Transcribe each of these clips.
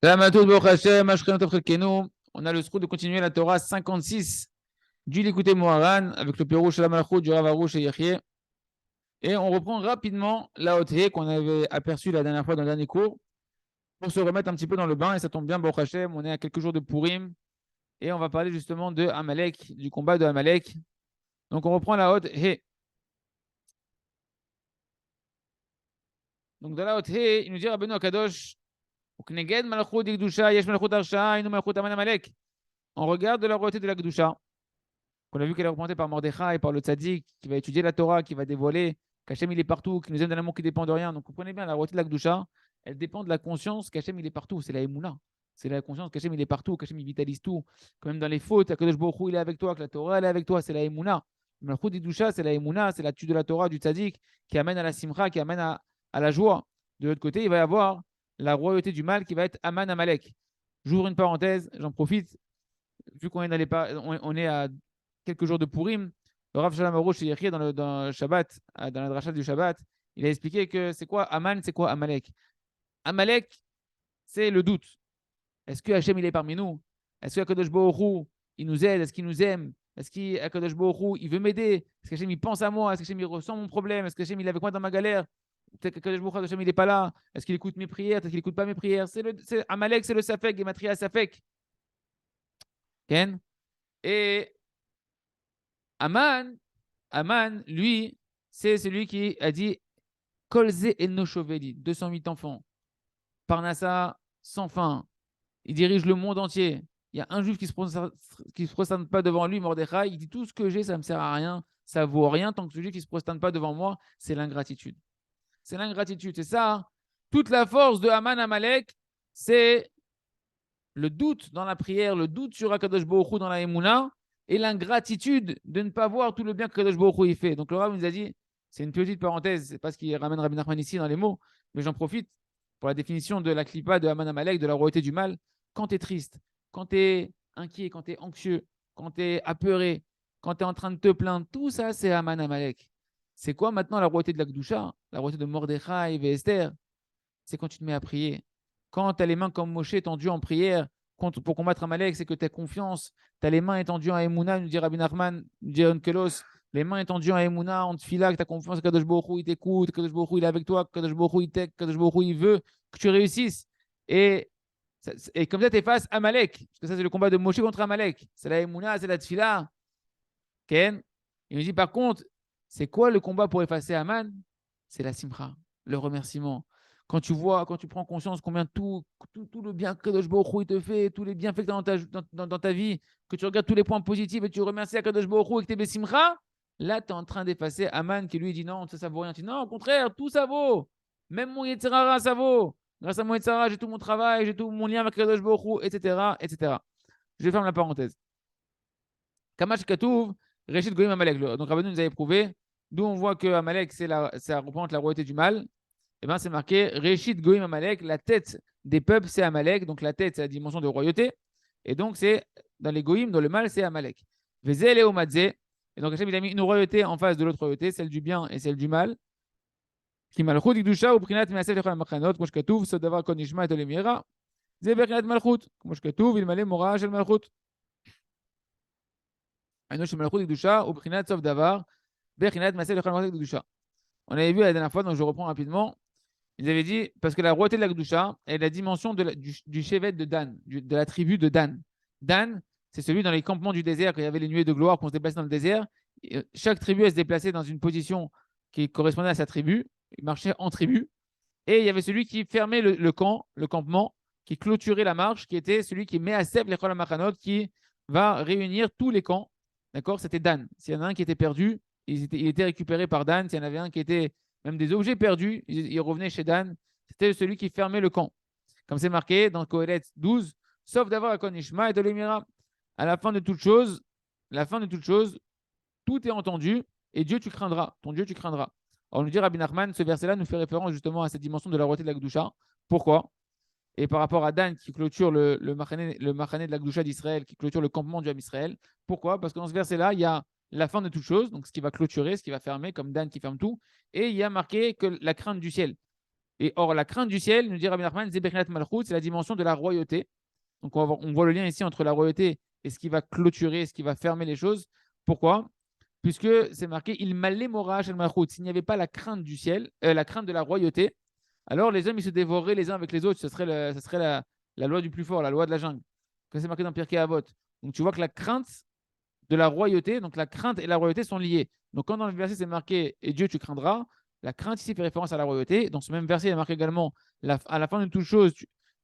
On a le scroll de continuer la Torah 56 du Likutei Moharan avec le Pérouche la Malchut du Rav Arush et Yechie. Et on reprend rapidement la Hothe qu'on avait aperçue la dernière fois dans le dernier cours pour se remettre un petit peu dans le bain. Et ça tombe bien, Baruch Hashem, on est à quelques jours de Purim et on va parler justement de Amalek, du combat de Amalek. Donc on reprend la Hothe. Donc dans la Hothe, il nous dit Rabbeinu Akadosh, Ukneged Malchut Ikdusha, Yesh Malchut Arsha, Inu Malchut Aman Amalek. On regarde de la royauté de la Kedusha, qu'on a vu qu'elle est représentée par Mordechai, par le Tzaddik, qui va étudier la Torah, qui va dévoiler qu'Hachem il est partout, qui nous aime d'un amour qui dépend de rien. Donc comprenez bien, la royauté de la Kedusha, elle dépend de la conscience qu'Hachem il est partout. C'est la Emouna. C'est la conscience qu'Hachem il est partout, qu'Hachem il vitalise tout. Quand même dans les fautes, Akadosh Baruch Hu, il est avec toi, que la Torah elle est avec toi, c'est la Emouna. Le Malchut Kedusha, c'est la Emouna, c'est l'attitude de la Torah, du Tzaddik, qui amène à la Simcha, qui amène à la joie. De l'autre côté, il va y avoir la royauté du mal qui va être Aman Amalek. J'ouvre une parenthèse, j'en profite vu qu'on est, on est à quelques jours de Purim, le Rav Shalom Arush chez Yechie dans le Shabbat, dans la dracha du Shabbat, il a expliqué que c'est quoi Aman, c'est quoi Amalek. Amalek, c'est le doute. Est-ce que Hachem il est parmi nous? Est-ce que Akadosh Baruch Hu, il nous aide? Est-ce qu'il nous aime? Est-ce qu'Akadosh Baruch Hu, il veut m'aider? Est-ce qu'Hachem il pense à moi? Est-ce qu'Hachem il ressent mon problème? Est-ce qu'Hachem il est avec moi dans ma galère? Peut-être qu'Akadosh Baruch Hu, Hachem il n'est pas là. Est-ce qu'il écoute mes prières? Est-ce qu'il n'écoute pas mes prières? Amalek, c'est le Safek, Gematria Safek. Ken? Et Aman, Aman, lui, c'est celui qui a dit Kolze et Noshoveli, 208 enfants. Parnassa, sans fin. Il dirige le monde entier. Il y a un juif qui ne se prosterne pas devant lui, Mordechai. Il dit tout ce que j'ai, ça ne me sert à rien. Ça vaut rien tant que ce juif ne se prosterne pas devant moi. C'est l'ingratitude. C'est l'ingratitude. C'est ça. Hein. Toute la force de Aman Amalek, c'est le doute dans la prière, le doute sur Akadosh Baruch Hu dans la Emouna et l'ingratitude de ne pas voir tout le bien que Akadosh Baruch Hu fait. Donc le Rav nous a dit, c'est une petite parenthèse, c'est pas ce qu'il ramène Rabbi Nachman ici dans les mots, mais j'en profite pour la définition de la clipa de Aman Amalek, de la royauté du mal. Quand tu es triste, quand tu es inquiet, quand tu es anxieux, quand tu es apeuré, quand tu es en train de te plaindre, tout ça c'est Aman Amalek. C'est quoi maintenant la royauté de la Kedusha, la royauté de Mordechai et Esther? C'est quand tu te mets à prier. Quand tu as les mains comme Moshe tendues en prière pour combattre Amalek, c'est que tu as confiance. Tu as les mains étendues en Emouna, nous dit Rabbi Nachman, nous dit Onkelos, les mains étendues en Emouna, en Tfila, que tu as confiance que Kadosh Baruch Hu, il t'écoute, que Kadosh Baruch Hu, il est avec toi, que Kadosh Baruch Hu, il t'aide, que Kadosh Baruch Hu, il veut que tu réussisses. Et, et comme ça, tu es face à Amalek. Parce que ça, c'est le combat de Moshe contre Amalek. C'est la Emouna, c'est la Tfila. Ken. Il nous dit par contre, c'est quoi le combat pour effacer Aman? C'est la Simcha, le remerciement. Quand tu vois, quand tu prends conscience combien tout le bien que Kadosh Baruch Hu te fait, tous les bienfaits que tu as dans ta vie, que tu regardes tous les points positifs et tu remercies à Kadosh Baruch Hu et que tu es Bessimcha, là, tu es en train d'effacer Aman qui lui dit non, ça vaut rien. Tu dis non, au contraire, tout ça vaut. Même mon Yetzirara, ça vaut. Grâce à mon Yetzirara, j'ai tout mon travail, j'ai tout mon lien avec Kadosh Baruch Hu, etc., etc. Je ferme la parenthèse. Kamash Katouv, Réchid Goïm Amalek. Donc Rabbeinu nous avait prouvé, d'où on voit que Amalek, ça représente la royauté du mal. Et bien c'est marqué Réchid Goïm Amalek, la tête des peuples, c'est Amalek. Donc la tête, c'est la dimension de royauté. Et donc c'est dans les Goïm, dans le mal, c'est Amalek. Vezel et Omadze. Et donc Hachem, il a mis une royauté en face de l'autre royauté, celle du bien et celle du mal. Qui malchut ikdusha ou prinat measef lechol machanot, כמו שכתוב, סוד דבר כל נשמע את עולים ירא, זה בחינת מלכות, כמו שכתוב, אלמלא מוראה של מלכות. On avait vu la dernière fois, donc je reprends rapidement. Ils avaient dit, parce que la royauté de la Kedusha est la dimension du chevet de Dan, de la tribu de Dan. Dan, c'est celui dans les campements du désert, quand il y avait les nuées de gloire, qu'on se déplaçait dans le désert. Chaque tribu, elle se déplaçait dans une position qui correspondait à sa tribu. Il marchait en tribu. Et il y avait celui qui fermait le camp, le campement, qui clôturait la marche, qui était celui qui met à Seb les Machanot, qui va réunir tous les camps. D'accord? C'était Dan. S'il y en a un qui était perdu, il était récupéré par Dan. S'il y en avait un qui était même des objets perdus, il revenait chez Dan. C'était celui qui fermait le camp. Comme c'est marqué dans Kohelet 12, sauf d'avoir Akonishma et de l'émira. À la fin de toute chose, tout est entendu et Dieu tu craindras. Ton Dieu tu craindras. Alors, nous dit Rabbi Nachman, ce verset-là nous fait référence justement à cette dimension de la royauté de la Kedusha. Pourquoi? Et par rapport à Dan qui clôture le machané de la Kedusha d'Israël, qui clôture le campement du Ham Israël. Pourquoi? Parce que dans ce verset-là, il y a la fin de toute chose, donc ce qui va clôturer, ce qui va fermer, comme Dan qui ferme tout, et il y a marqué que la crainte du ciel. Et or, la crainte du ciel, nous dit Rabbi Nachman, Zebechinat Malchut, c'est la dimension de la royauté. Donc, on voit le lien ici entre la royauté et ce qui va clôturer, ce qui va fermer les choses. Pourquoi? Puisque c'est marqué il malé morach el malchut. S'il n'y avait pas la crainte du ciel, la crainte de la royauté, alors les hommes ils se dévoreraient les uns avec les autres. Ce serait la loi du plus fort, la loi de la jungle. Que c'est marqué dans Pirkei Avot. Donc tu vois que la crainte de la royauté, donc la crainte et la royauté sont liées. Donc quand dans le verset c'est marqué et Dieu tu craindras, la crainte ici fait référence à la royauté. Dans ce même verset il est marqué également à la fin de toute chose,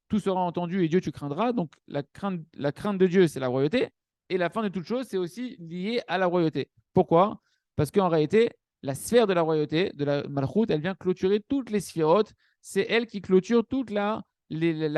tout sera entendu et Dieu tu craindras. Donc la crainte de Dieu c'est la royauté. Et la fin de toute chose, c'est aussi lié à la royauté. Pourquoi? Parce qu'en réalité, la sphère de la royauté, de la Malchut, elle vient clôturer toutes les sphérotes. C'est elle qui clôture toute la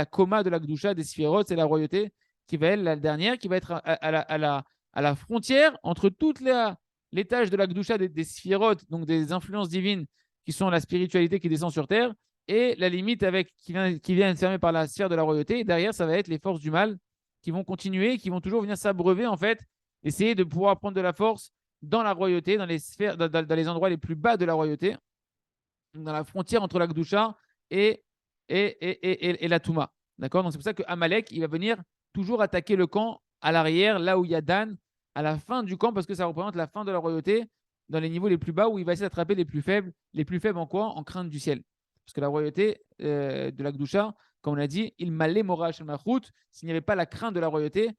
coma de la Gdusha des sphérotes. C'est la royauté qui va être la dernière, qui va être à la frontière entre toutes les tâches de la Gdusha des sphérotes, donc des influences divines qui sont la spiritualité qui descend sur terre, et la limite qui vient être fermée par la sphère de la royauté. Et derrière, ça va être les forces du mal qui vont continuer, qui vont toujours venir s'abreuver, en fait, essayer de pouvoir prendre de la force dans la royauté, dans les sphères, dans les endroits les plus bas de la royauté, dans la frontière entre la Gdusha et la Touma. D'accord? Donc c'est pour ça que Amalek, il va venir toujours attaquer le camp à l'arrière, là où il y a Dan, à la fin du camp, parce que ça représente la fin de la royauté, dans les niveaux les plus bas, où il va essayer d'attraper les plus faibles. Les plus faibles en quoi? En crainte du ciel. Parce que la royauté de la Gdusha, comme on a dit, il malé mora shel malchut. S'il n'y avait pas la crainte de la royauté,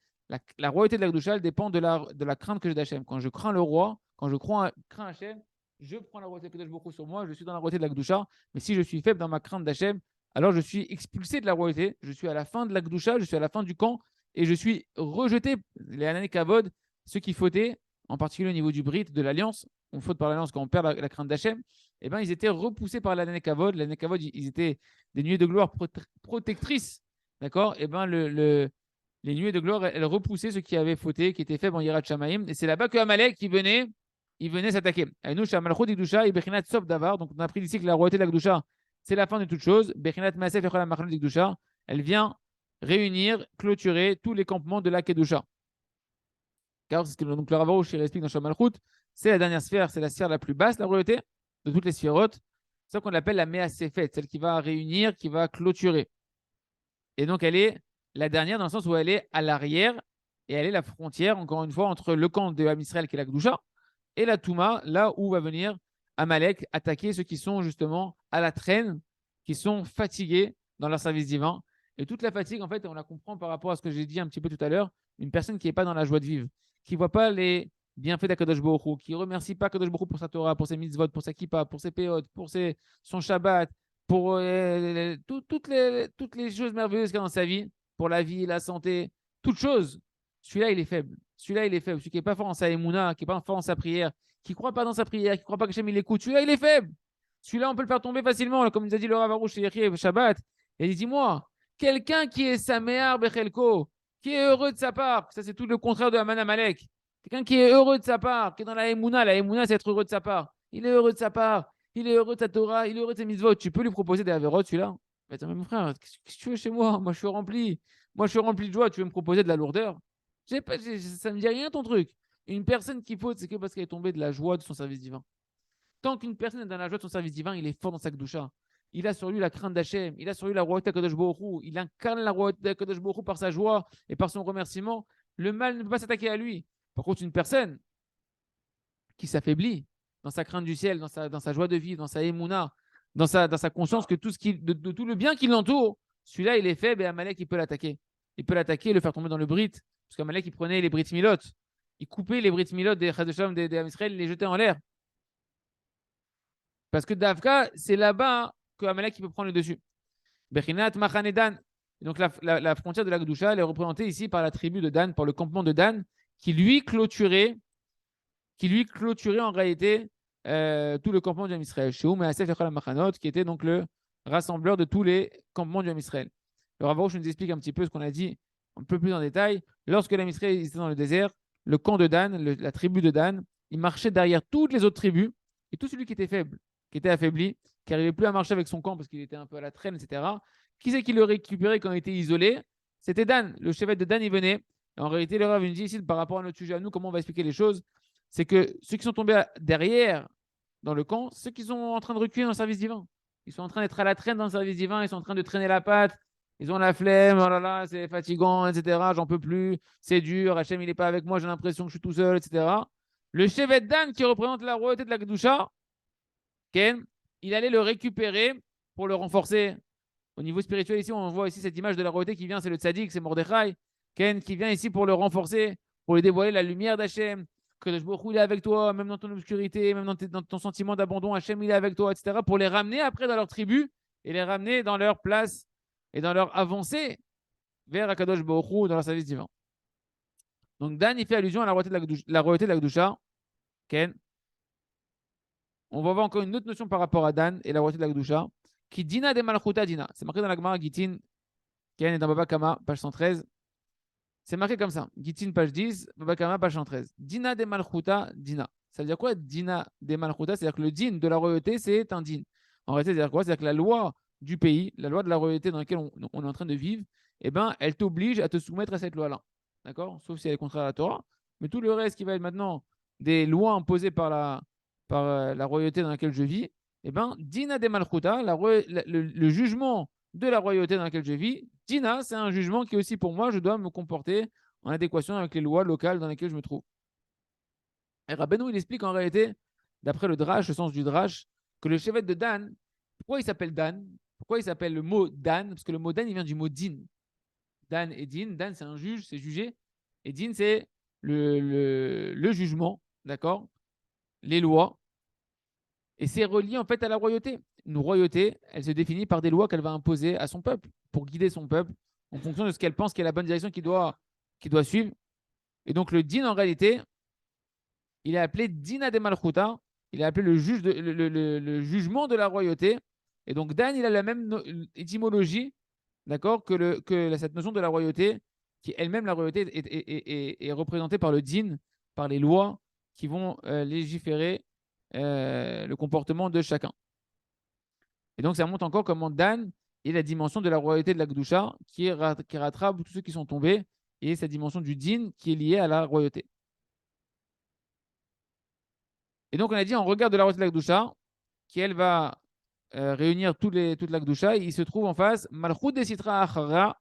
la royauté de la Gdusha, elle dépend de la crainte que j'ai d'Hachem. Quand je crains le roi, quand je crains Hachem, je prends la royauté de Kadosh Baruch Hu sur moi, je suis dans la royauté de la Gdusha. Mais si je suis faible dans ma crainte d'Hachem, alors je suis expulsé de la royauté, je suis à la fin de la Gdusha, je suis à la fin du camp, et je suis rejeté. Les Anané Kavod, ceux qui fautaient, en particulier au niveau du Brit, de l'Alliance, on faute par l'Alliance quand on perd la crainte d'Hachem, eh ben, ils étaient repoussés par l'Anané Kavod. L'Anané Kavod, ils étaient des nuées de gloire protectrices. D'accord? Et ben, les nuées de gloire, elles repoussaient ceux qui avaient fauté, qui étaient faibles en Yirat Shamaim. Et c'est là-bas que Amalek, il venait s'attaquer. Donc, on a appris ici que la royauté de la Gdusha, c'est la fin de toute chose. Elle vient réunir, clôturer tous les campements de la Kedusha. Car c'est ce que donc, le Ravarouche explique dans Shamalchut, c'est la dernière sphère, c'est la sphère la plus basse, la royauté, de toutes les sphérotes. C'est ça qu'on appelle la Mea Sefet, celle qui va réunir, qui va clôturer. Et donc, elle est la dernière dans le sens où elle est à l'arrière et elle est la frontière, encore une fois, entre le camp de Israël qui est la Gdusha et la Touma, là où va venir Amalek attaquer ceux qui sont justement à la traîne, qui sont fatigués dans leur service divin. Et toute la fatigue, en fait, on la comprend par rapport à ce que j'ai dit un petit peu tout à l'heure, une personne qui n'est pas dans la joie de vivre, qui ne voit pas les bienfaits d'Akadosh Baruch Hu, qui ne remercie pas Akadosh Baruch Hu pour sa Torah, pour ses mitzvot, pour sa kippa, pour ses péotes, pour son Shabbat, pour toutes les choses merveilleuses qu'il y a dans sa vie, pour la vie, la santé, toutes choses. Celui-là, il est faible. Celui-là, il est faible. Celui qui n'est pas fort en sa émouna, qui n'est pas fort en sa prière, qui ne croit pas dans sa prière, qui ne croit pas que Hachem il écoute, celui-là, il est faible. Celui-là, on peut le faire tomber facilement, comme nous a dit le Rav Arush chez Shabbat. Il dit, dis-moi, quelqu'un qui est Samear Bechelko, qui est heureux de sa part, ça c'est tout le contraire de Haman Amalek. Quelqu'un qui est heureux de sa part, qui est dans la Emouna c'est être heureux de sa part. Il est heureux de sa part, il est heureux de sa Torah, il est heureux de ses mitzvot. Tu peux lui proposer des avérotes, celui-là? Mais attends, mon frère, qu'est-ce que tu veux chez moi? Moi, je suis rempli. Moi, je suis rempli de joie. Tu veux me proposer de la lourdeur? Ça ne me dit rien ton truc. Une personne qui faute, c'est que parce qu'elle est tombée de la joie de son service divin. Tant qu'une personne est dans la joie de son service divin, il est fort dans sa Kedusha. Il a sur lui la crainte d'Hachem, il a sur lui la royauté d'Akadosh Baruch Hu, il incarne la royauté d'Akadosh Baruch Hu par sa joie et par son remerciement. Le mal ne peut pas s'attaquer à lui. Par contre, une personne qui s'affaiblit dans sa crainte du ciel, dans sa joie de vivre, dans sa émouna, dans sa conscience que de tout le bien qui l'entoure, celui-là, il est faible et Amalek, il peut l'attaquer. Il peut l'attaquer et le faire tomber dans le Brit. Parce qu'Amalek, il prenait les Brit Milot. Il coupait les Brit Milot des Chadesham, des Israël, les jetait en l'air. Parce que Davka, c'est là-bas que Amalek peut prendre le dessus. Bechinat Machanedan. Donc la frontière de la Gdusha, elle est représentée ici par la tribu de Dan, par le campement de Dan, qui lui clôturait en réalité tout le campement du Israël. Sheoum et Asef Echol Machanot, qui était donc le rassembleur de tous les campements du Israël. Le Rav Arush nous explique un petit peu ce qu'on a dit un peu plus en détail. Lorsque les Israël était dans le désert, le camp de Dan, la tribu de Dan, il marchait derrière toutes les autres tribus, et tout celui qui était faible, qui était affaibli, qui n'arrivait plus à marcher avec son camp parce qu'il était un peu à la traîne, etc. Qui c'est qui le récupérait quand il était isolé? C'était Dan. Le chevet de Dan, il venait. Et en réalité, le Rav nous dit ici, par rapport à notre sujet à nous, comment on va expliquer les choses, c'est que ceux qui sont tombés derrière dans le camp, ceux qui sont en train de reculer dans le service divin. Ils sont en train d'être à la traîne dans le service divin, ils sont en train de traîner la patte, ils ont la flemme, oh là là, c'est fatigant, etc. J'en peux plus, c'est dur, Hachem, il n'est pas avec moi, j'ai l'impression que je suis tout seul, etc. Le Shevet Dan, qui représente la royauté de la Kedusha, Ken, il allait le récupérer pour le renforcer. Au niveau spirituel, ici, on voit ici cette image de la royauté qui vient, c'est le tzaddik, c'est Mordechai, Ken, qui vient ici pour le renforcer, pour lui dévoiler la lumière d'Hachem, que le Baruch Hu, il est avec toi, même dans ton obscurité, même dans ton sentiment d'abandon, Hachem, il est avec toi, etc., pour les ramener après dans leur tribu et les ramener dans leur place et dans leur avancée vers Akadosh Baruch Hu, dans leur service divin. Donc, Dan, il fait allusion à la royauté de la Kedusha, Ken. On va voir encore une autre notion par rapport à Dan et la royauté de la Kedusha, qui dina de malchuta dina. C'est marqué dans la Gemara Gitin, Ken et dans Baba Kama, page 113. C'est marqué comme ça. Gitin, page 10, Baba Kama, page 113. Dina de malchuta dina. Ça veut dire quoi, dina de malchuta? C'est-à-dire que le din de la royauté, c'est un din. En réalité, c'est-à-dire quoi? C'est-à-dire que la loi du pays, la loi de la royauté dans laquelle on est en train de vivre, eh ben, elle t'oblige à te soumettre à cette loi-là. D'accord? Sauf si elle est contraire à la Torah. Mais tout le reste qui va être maintenant des lois imposées par la royauté dans laquelle je vis, eh ben, dina de malchuta, le jugement de la royauté dans laquelle je vis, dina, c'est un jugement qui aussi pour moi, je dois me comporter en adéquation avec les lois locales dans lesquelles je me trouve. Et Rabbeinu, il explique en réalité, d'après le drash, le sens du drash, que le chevet de Dan, pourquoi il s'appelle Dan? Pourquoi il s'appelle le mot Dan? Parce que le mot Dan, il vient du mot din. Dan et din. Dan, c'est un juge, c'est jugé. Et din, c'est le jugement, d'accord? Les lois. Et c'est relié en fait à la royauté. Une royauté, elle se définit par des lois qu'elle va imposer à son peuple, pour guider son peuple, en fonction de ce qu'elle pense qu'est la bonne direction qu'il doit suivre. Et donc le din, en réalité, il est appelé Dina de Malchuta, il est appelé le jugement de la royauté. Et donc Dan, il a la même étymologie, d'accord, que cette notion de la royauté, qui elle-même, la royauté, est représentée par le din, par les lois qui vont légiférer le comportement de chacun. Et donc ça montre encore comment Dan est la dimension de la royauté de la Kedusha, qui rattrape tous ceux qui sont tombés, et cette dimension du din qui est liée à la royauté. Et donc, on a dit, en regard de la royauté de la Kedusha, qui elle va réunir toute la Kedusha, il se trouve en face Malchut de Sitra Achara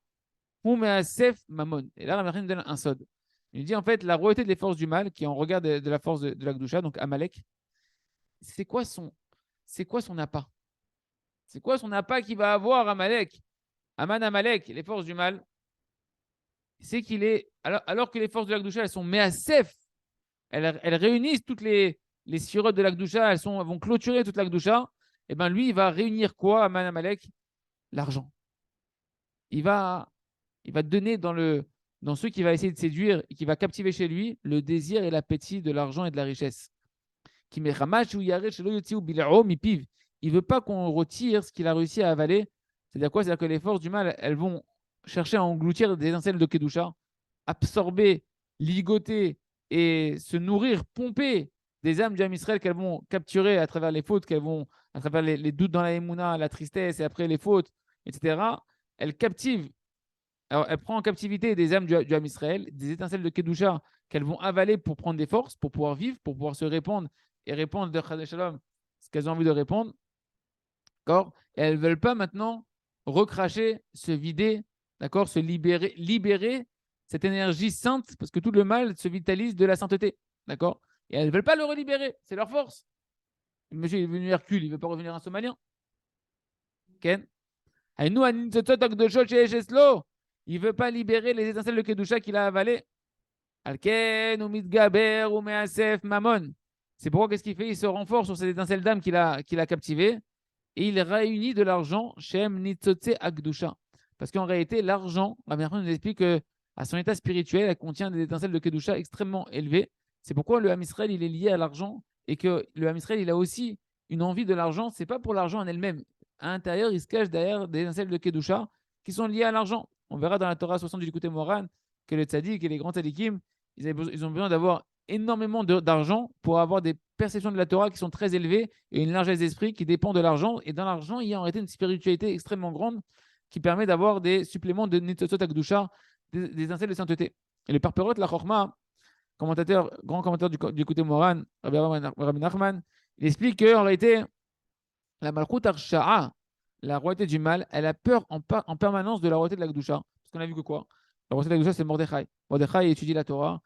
ou Measef Mamon. Et là, Rabbi nous donne un sod. Il dit en fait la royauté des forces du mal, qui est en regard de la force de la Kedusha, donc Amalek, c'est quoi son appât? C'est quoi son appât qu'il va avoir Amalek? Amalek, les forces du mal, c'est qu'il est, alors que les forces de la Kedusha, elles sont Measef, elles réunissent toutes les sirotes de l'Akdoucha, elles vont clôturer toute l'Akdoucha, et bien lui, il va réunir quoi à Amalek? L'argent. Il va donner dans ceux qui va essayer de séduire et qui va captiver chez lui le désir et l'appétit de l'argent et de la richesse. Il ne veut pas qu'on retire ce qu'il a réussi à avaler. C'est-à-dire quoi? C'est-à-dire que les forces du mal, elles vont chercher à engloutir des étincelles de Kedusha, absorber, ligoter et se nourrir, pomper des âmes du Ham Israël qu'elles vont capturer à travers les fautes, à travers les doutes dans la Emouna, la tristesse et après les fautes, etc. Elles captivent, alors elles prennent en captivité des âmes du Ham Israël, des étincelles de Kedusha qu'elles vont avaler pour prendre des forces, pour pouvoir vivre, pour pouvoir se répandre et répondre de Chadé Shalom ce qu'elles ont envie de répondre. D'accord? Et elles ne veulent pas maintenant recracher, se vider, d'accord? Se libérer cette énergie sainte, parce que tout le mal se vitalise de la sainteté. D'accord? Et elles ne veulent pas le relibérer. C'est leur force. Le monsieur est venu Hercule, il ne veut pas revenir un Somalien. Ken? Il ne veut pas libérer les étincelles de Kedusha qu'il a avalées. Alken ou Midgaber ou Measef Mamon. C'est pourquoi qu'est-ce qu'il fait? Il se renforce sur cette étincelle d'âme qu'il a captivée et il réunit de l'argent Shem Nitzotse Akdusha. Parce qu'en réalité, l'argent, la première nous explique qu'à son état spirituel, elle contient des étincelles de Kedusha extrêmement élevées. C'est pourquoi le Ham Israël, il est lié à l'argent et que le Ham Israël, il a aussi une envie de l'argent. Ce n'est pas pour l'argent en elle-même. À l'intérieur, il se cache derrière des étincelles de Kedusha qui sont liées à l'argent. On verra dans la Torah 60 du côté Moran que le tzaddik et les grands tzaddikim, ils ont besoin d'avoir énormément d'argent pour avoir des perceptions de la Torah qui sont très élevées et une largesse d'esprit qui dépend de l'argent. Et dans l'argent, il y a en réalité une spiritualité extrêmement grande qui permet d'avoir des suppléments de Nitzotzot Akdusha, des étincelles de sainteté. Et le Parperot, la Chorma, grand commentateur du côté Moran, Rabbi Nachman, il explique qu'en réalité, La Malchut Arsha'a, la royauté du mal, elle a peur en permanence de la royauté de la Gdusha. Parce qu'on a vu que quoi? La royauté de la Gdusha, c'est Mordechai. Mordechai étudie la Torah,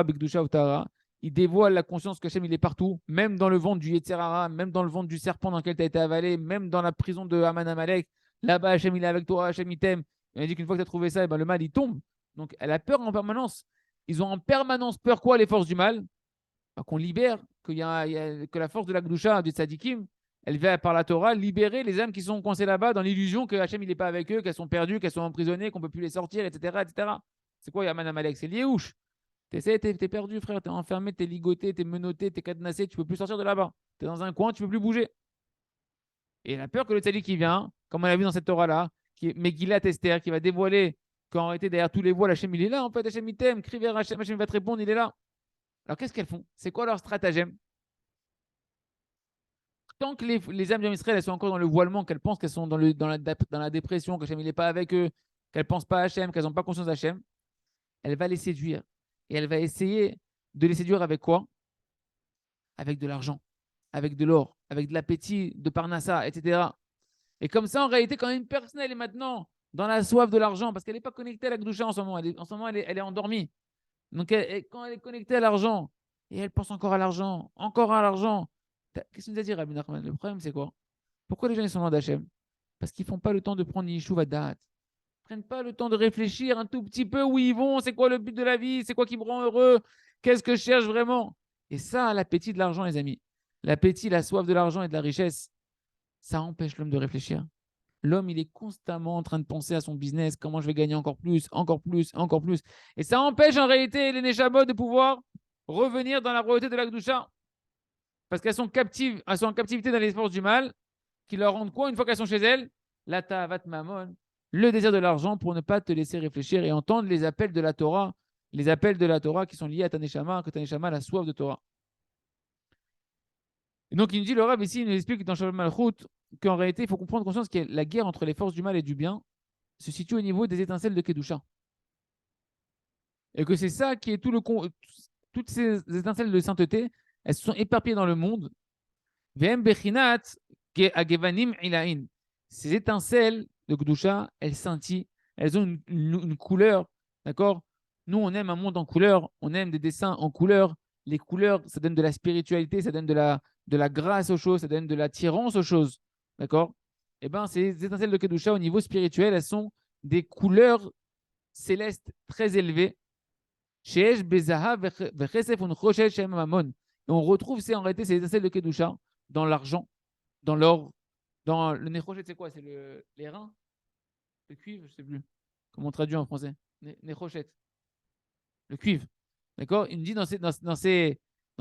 Bigdusha ou Tara. Il dévoile la conscience qu'Hachem, il est partout, même dans le ventre du Yetzer Hara, même dans le ventre du serpent dans lequel tu as été avalé, même dans la prison de Haman Amalek. Là-bas, Hachem, il est avec toi, Hachem, il t'aime. Il a dit qu'une fois que tu as trouvé ça, eh ben, le mal, il tombe. Donc, elle a peur en permanence. Ils ont en permanence peur quoi, les forces du mal? Ben, qu'on libère, que la force de la Gdusha, du Tzadikim, elle va par la Torah libérer les âmes qui sont coincées là-bas dans l'illusion que Hachem il n'est pas avec eux, qu'elles sont perdues, qu'elles sont emprisonnées, qu'on ne peut plus les sortir, etc. etc. C'est quoi Yaman Amalek? C'est lié ouche. T'es perdu, frère, t'es enfermé, t'es ligoté, t'es menotté, t'es cadenassé, tu peux plus sortir de là-bas. T'es dans un coin, tu peux plus bouger. Et il a peur que le Tzadik qui vient, comme on l'a vu dans cette Torah-là, qui est Megillat Esther, qui va dévoiler qu'en réalité, derrière tous les voiles, Hachem il est là, en fait, Hachem il t'aime, crie vers Hachem, Hachem va te répondre, il est là. Alors qu'est-ce qu'elles font? C'est quoi leur stratagème? Tant que les âmes d'Israël elles sont encore dans le voilement, qu'elles pensent qu'elles sont dans la dépression, qu'Hachem n'est pas avec eux, qu'elles ne pensent pas à Hachem, qu'elles n'ont pas conscience d'Hachem, elle va les séduire. Et elle va essayer de les séduire avec quoi? Avec de l'argent, avec de l'or, avec de l'appétit, de Parnassa, etc. Et comme ça, en réalité, quand une personne elle est maintenant dans la soif de l'argent, parce qu'elle n'est pas connectée à la Gdusha en ce moment, en ce moment elle est endormie. Donc quand elle est connectée à l'argent, et elle pense encore à l'argent, encore à l'argent, qu'est-ce que tu veux dire, Rabbi Nachman? Le problème, c'est quoi? Pourquoi les gens ils sont loin d'Hachem? Parce qu'ils ne font pas le temps de prendre Yishuv à date. Ils ne prennent pas le temps de réfléchir un tout petit peu où ils vont, c'est quoi le but de la vie, c'est quoi qui me rend heureux, qu'est-ce que je cherche vraiment. Et ça, l'appétit de l'argent, les amis, l'appétit, la soif de l'argent et de la richesse, ça empêche l'homme de réfléchir. L'homme, il est constamment en train de penser à son business, comment je vais gagner encore plus, encore plus, encore plus. Et ça empêche en réalité les Neshamot de pouvoir revenir dans la royauté de la Gdusha. Parce qu'elles sont captives, elles sont en captivité dans les forces du mal, qui leur rendent quoi une fois qu'elles sont chez elles? La ta'avat mamon, le désir de l'argent pour ne pas te laisser réfléchir et entendre les appels de la Torah, les appels de la Torah qui sont liés à ta neshama, que ta neshama a la soif de Torah. Et donc il nous dit, le Rav ici, il nous explique dans Shalom Malchut qu'en réalité, il faut comprendre conscience que la guerre entre les forces du mal et du bien se situe au niveau des étincelles de Kedusha. Et que c'est ça qui est toutes ces étincelles de sainteté, elles se sont éparpillées dans le monde. Vem bechinat agevanim ilain. Ces étincelles de Kedusha, elles scintillent, elles ont une couleur, d'accord? Nous, on aime un monde en couleur, on aime des dessins en couleur. Les couleurs, ça donne de la spiritualité, ça donne de la grâce aux choses, ça donne de l'attirance aux choses, d'accord? Eh bien, ces étincelles de Kedusha, au niveau spirituel, elles sont des couleurs célestes très élevées. Et on retrouve en réalité ces étincelles de Kedusha dans l'argent, dans l'or, dans le nechochet, c'est quoi? C'est les reins? Le cuivre, je ne sais plus. Comment on traduit en français? Nechochet. Le cuivre. D'accord? Il me dit dans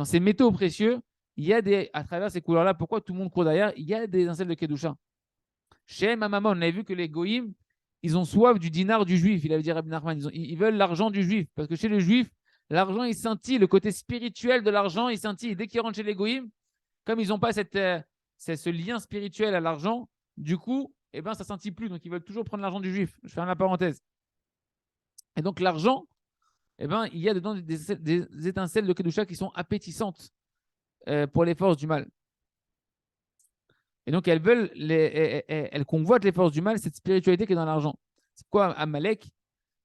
ces métaux précieux, il y a à travers ces couleurs-là, pourquoi tout le monde court derrière? Il y a des étincelles de Kedusha. Chez Mamamon, on avait vu que les Goïms, ils ont soif du dinar du juif. Il avait dit Rabbi Nachman, ils veulent l'argent du juif. Parce que chez le juif, l'argent, il scintille. Le côté spirituel de l'argent, il scintille. Dès qu'ils rentrent chez les Goïms, comme ils n'ont pas ce lien spirituel à l'argent, du coup, eh ben, ça ne scintille plus. Donc, ils veulent toujours prendre l'argent du juif. Je ferme la parenthèse. Et donc, l'argent, eh ben, il y a dedans des étincelles de Kedusha qui sont appétissantes pour les forces du mal. Et donc, elles convoitent les forces du mal, cette spiritualité qui est dans l'argent. C'est quoi Amalek?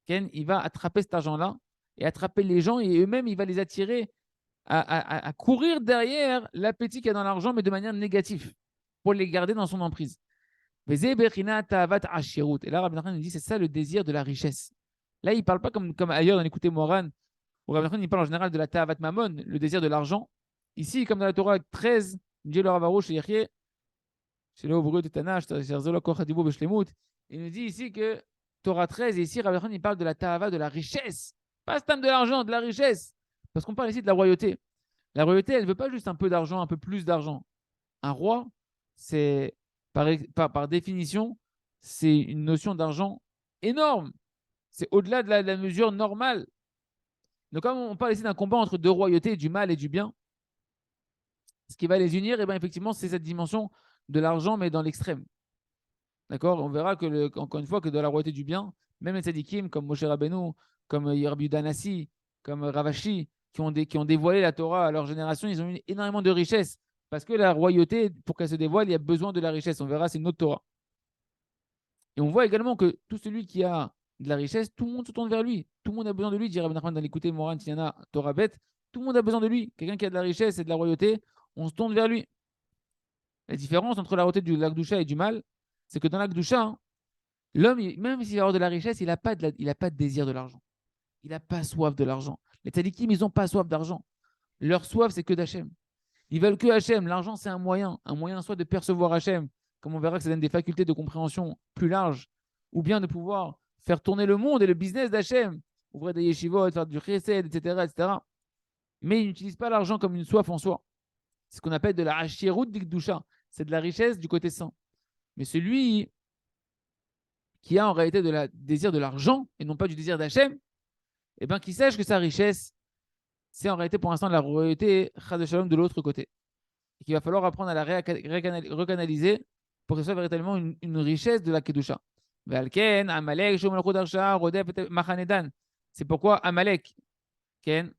Ken, il va attraper cet argent-là et attraper les gens et eux-mêmes, il va les attirer à courir derrière l'appétit qu'il y a dans l'argent, mais de manière négative, pour les garder dans son emprise. Et là, Rabbi Nachman nous dit c'est ça le désir de la richesse. Là, il ne parle pas comme ailleurs dans l'écouté Moran, où Rabbi Nachman il parle en général de la ta'avat mamon, le désir de l'argent. Ici, comme dans la Torah 13, il dit le Ravarouche, il nous dit ici que Torah 13, et ici, Rabbi Nachman il parle de la ta'ava, de la richesse. Pas stam de l'argent, de la richesse. Parce qu'on parle ici de la royauté. La royauté, elle ne veut pas juste un peu d'argent, un peu plus d'argent. Un roi, c'est par définition, c'est une notion d'argent énorme. C'est au-delà de la mesure normale. Donc, comme on parle ici d'un combat entre deux royautés, du mal et du bien, ce qui va les unir, eh ben, effectivement, c'est cette dimension de l'argent, mais dans l'extrême. D'accord? On verra que, encore une fois, que dans la royauté du bien, même les tzadikim comme Moshe Rabbeinu, comme Rabbi Danassi, comme Ravashi, qui ont dévoilé la Torah à leur génération, ils ont eu énormément de richesses. Parce que la royauté, pour qu'elle se dévoile, il y a besoin de la richesse. On verra, c'est une autre Torah. Et on voit également que tout celui qui a de la richesse, tout le monde se tourne vers lui. Tout le monde a besoin de lui, dirait Ben Nachman dans l'écouter Moran, Tiana, Torah Bet. Tout le monde a besoin de lui. Quelqu'un qui a de la richesse et de la royauté, on se tourne vers lui. La différence entre la royauté de l'Akdoucha et du mal, c'est que dans l'Akdoucha, hein, l'homme, même s'il va avoir de la richesse, il n'a pas, pas de désir de l'argent. Il n'a pas soif de l'argent. Les tzadikim, ils n'ont pas soif d'argent. Leur soif, c'est que d'Hachem. Ils veulent que Hachem. L'argent, c'est un moyen soit de percevoir Hachem, comme on verra que ça donne des facultés de compréhension plus larges, ou bien de pouvoir faire tourner le monde et le business d'Hachem, ouvrir des yeshivot, faire du chesed, etc., etc. Mais ils n'utilisent pas l'argent comme une soif en soi. C'est ce qu'on appelle de la hashirut d'Ikdusha. C'est de la richesse du côté saint. Mais celui qui a en réalité de la désir de l'argent et non pas du désir d'Hachem, eh bien, qu'il sache que sa richesse, c'est en réalité pour l'instant de la royauté Chas Shalom de l'autre côté. Et qu'il va falloir apprendre à la recanaliser pour que ce soit véritablement une richesse de la Kedusha. C'est pourquoi Amalek, Ken,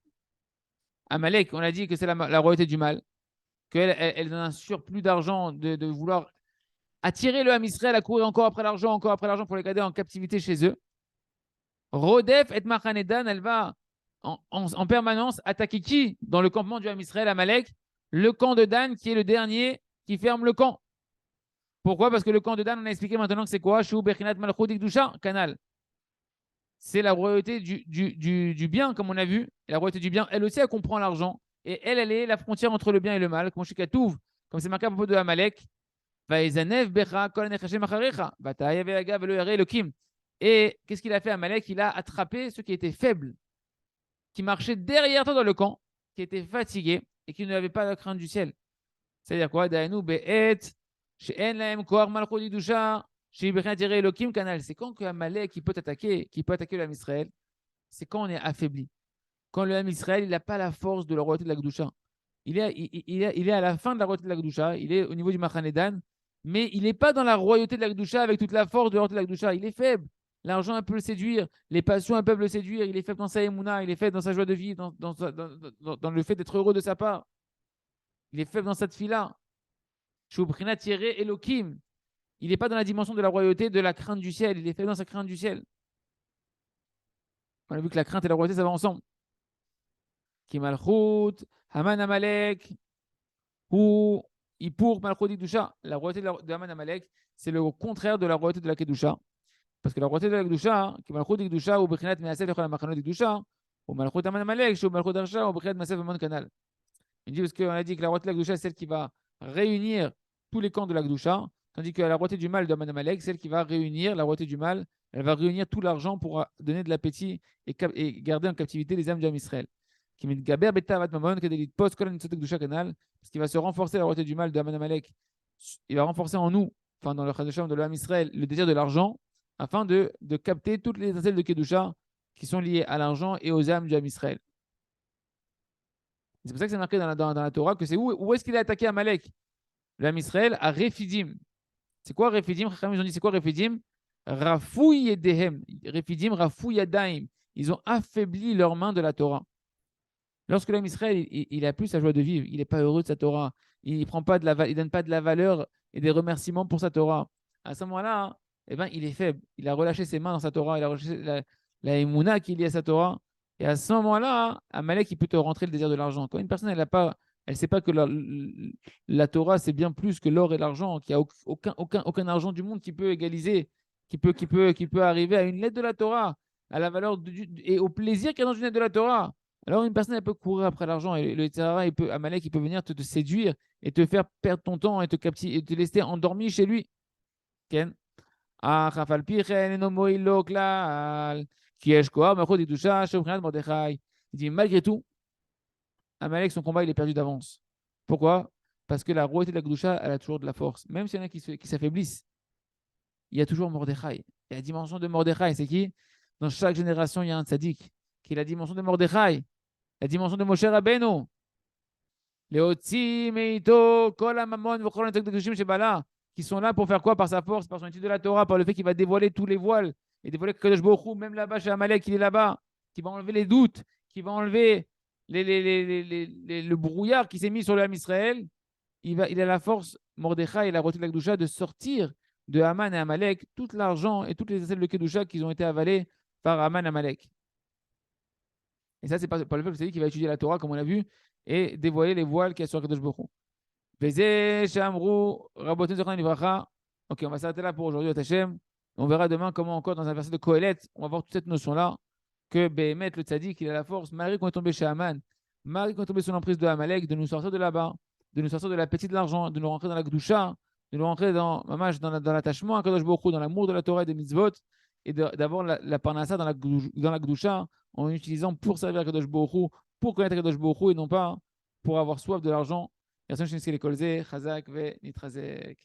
Amalek, on a dit que c'est la royauté du mal, qu'elle elle donne un surplus d'argent de vouloir attirer le Ham Israël à courir encore après l'argent pour les garder en captivité chez eux. Rodef et Machanedan, elle va en permanence attaquer qui dans le campement du Ham Israël, Amalek? Le camp de Dan, qui est le dernier qui ferme le camp. Pourquoi? Parce que le camp de Dan, on a expliqué maintenant que c'est quoi? Shu Bechinat Malchut Ikdusha, canal. C'est la royauté du bien, comme on a vu. Et la royauté du bien, elle aussi, elle comprend l'argent. Et elle est la frontière entre le bien et le mal. Comme c'est marqué à propos de Amalek. Et qu'est-ce qu'il a fait, Amalek? Il a attrapé ceux qui étaient faibles, qui marchaient derrière toi dans le camp, qui étaient fatigués et qui n'avaient pas la crainte du ciel. C'est-à-dire quoi? C'est quand que Amalek qui peut attaquer le Ham Israël, c'est quand on est affaibli. Quand le Ham Israël, il n'a pas la force de la royauté de la Gdusha. Il est à la fin de la royauté de la Gdusha, il est au niveau du Machanedan, mais il n'est pas dans la royauté de la Gdusha avec toute la force de la royauté de la Gdusha. Il est faible. L'argent, peut le séduire. Les passions, elles peuvent le séduire. Il est faible dans sa émouna. Il est faible dans sa joie de vivre, dans le fait d'être heureux de sa part. Il est faible dans cette fille-là. Shubrinat tiré Elohim. Il n'est pas dans la dimension de la royauté, de la crainte du ciel. Il est faible dans sa crainte du ciel. On a vu que la crainte et la royauté, ça va ensemble. Kimalchut, Haman Amalek, ou Ipur Malchut Kedusha. La royauté de Haman Amalek, c'est le contraire de la royauté de la Kedusha. Parce que la royauté de la Kedusha, Kimalchut Kedusha, ou Bechinat Measef Lechol HaMachanot Kedusha, ou Malchut Haman Amalek, ou Malchut Arsha, ou Bechinat Measef Amon Kanal. Il dit parce qu'on a dit que la royauté de la Kedusha, c'est celle qui va réunir tous les camps de la Kedusha, tandis que la royauté du mal de Haman Amalek, celle qui va réunir la royauté du mal, elle va réunir tout l'argent pour donner de l'appétit et garder en captivité les âmes du Ham Israël. Parce qu'il va se renforcer la royauté du mal de Haman Amalek. Il va renforcer en nous, enfin dans le Chadasham de l'Ham Israël, le désir de l'argent, afin de capter toutes les étincelles de Kedusha qui sont liées à l'argent et aux âmes du Ham Israël. C'est pour ça que c'est marqué dans la Torah que c'est où est-ce qu'il a attaqué Amalek? Le Ham Israël à Rephidim. C'est quoi Rephidim? Ils ont dit c'est quoi Rephidim? Rafou Yedehem. Rephidim, Rafou Yadaim. Ils ont affaibli leurs mains de la Torah. Lorsque l'homme Israël, il a plus sa joie de vivre, il n'est pas heureux de sa Torah, il ne donne pas de la valeur et des remerciements pour sa Torah. À ce moment-là, eh ben, il est faible. Il a relâché ses mains dans sa Torah, il a relâché la émouna qui est liée à sa Torah. Et à ce moment-là, Amalek, il peut te rentrer le désir de l'argent. Quand une personne, elle ne sait pas que la Torah, c'est bien plus que l'or et l'argent, qu'il n'y a aucun argent du monde qui peut égaliser, qui peut arriver à une lettre de la Torah, à la valeur et au plaisir qu'il y a dans une lettre de la Torah. Alors, une personne, elle peut courir après l'argent et le Tzara, Amalek, il peut venir te séduire et te faire perdre ton temps et te laisser endormi chez lui. Ken? Il dit, malgré tout, Amalek, son combat, il est perdu d'avance. Pourquoi? Parce que la royauté de la Gdusha, elle a toujours de la force. Même s'il y en a qui s'affaiblissent, il y a toujours Mordechai. Et la dimension de Mordechai, c'est qui? Dans chaque génération, il y a un tzaddik qui est la dimension de Mordechai. La dimension de Moshe Rabbeinu. Qui sont là pour faire quoi? Par sa force, par son étude de la Torah, par le fait qu'il va dévoiler tous les voiles et dévoiler que Kadosh Baruch Hu, même là-bas chez Amalek, il est là-bas, qui va enlever les doutes, qui va enlever le brouillard qui s'est mis sur le Ham Israël. il a la force, Mordechai et la royauté de la Kedusha, de sortir de Haman et Amalek tout l'argent et toutes les aisselles de Kedusha qui ont été avalées par Haman et Amalek. Et ça, c'est pas le peuple qui va étudier la Torah, comme on l'a vu, et dévoiler les voiles qu'il y a sur Kadosh Baruch Hu. Vezeh Shamru Rabotin Zochran Livracha. Ok, on va s'arrêter là pour aujourd'hui, Hachem. On verra demain comment encore dans un verset de Kohelet, on va voir toute cette notion-là, que Béhémet, le tzaddik, il a la force, Marie quand on est tombé chez Haman, Marie quand on est tombé sous l'emprise de Amalek, de nous sortir de là-bas, de nous sortir de l'appétit de l'argent, de nous rentrer dans la Gdusha, de nous rentrer dans l'attachement à Kadosh Baruch Hu, dans l'amour de la Torah et des mitzvot, et d'avoir la parnassa dans la Gdusha, en utilisant pour servir Kadosh Baruch Hu, pour connaître Kadosh Baruch Hu, et non pas pour avoir soif de l'argent. Chazak ve nitrazek.